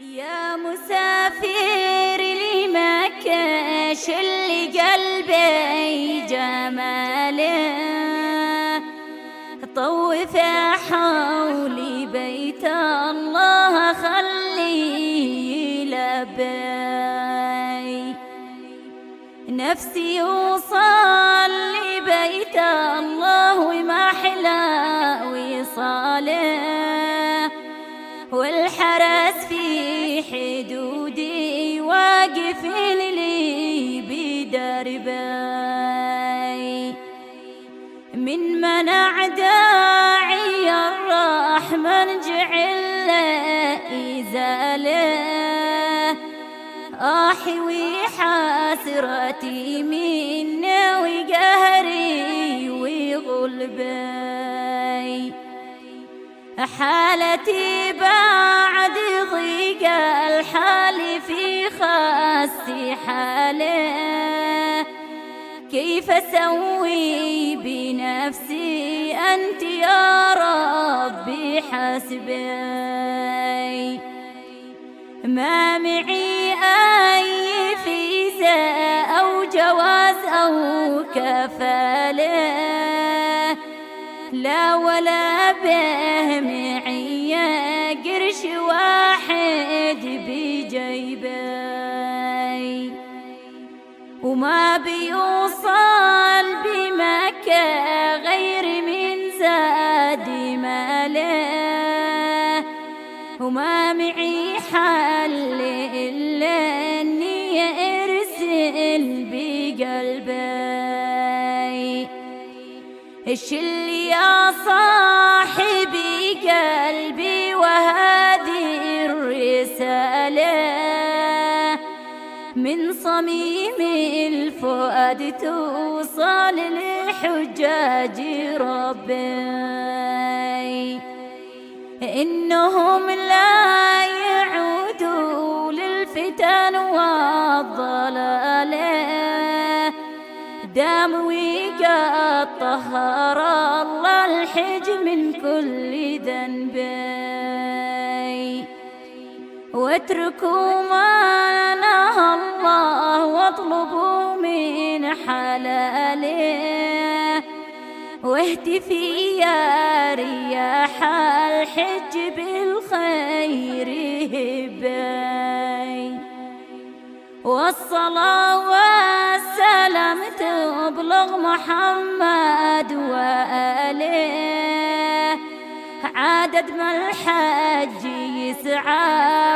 يا مسافر لمكة شل قلبي جماله، طوف حولي بيت الله خلي لبي، نفسي وصل لبيت الله وما أحلى وصاله، والحرس في حدودي واقف لي بدربي، من منع داعي الرحمن جعل إزاله، أحوي حسرتي منه وقهري وغلبي، حالتي بعد ضيق الحال في خاصي حاله، كيف أسوي بنفسي أنت يا ربي حسبي، ما معي أي فيزا أو جواز أو كفالة، لا ولا به معي قرش واحد بجيبي، وما بيوصل بمكة غير من زاد ماله، وما معي حل إلا أني أرسل بقلبي، الشل يا صاحبي قلبي وهذه الرسالة، من صميم الفؤاد توصل لحجاج ربي، إنهم لا يعودوا للفتن والضلالة، دام وقد طهر الله الحج من كل ذنبي، واتركوا ما نهى الله واطلبوا من حلاله، واهتفي يا رياح الحج بالخير هبي، والصلاة والسلام تبلغ محمد وآله، عدد ما الحج يسعى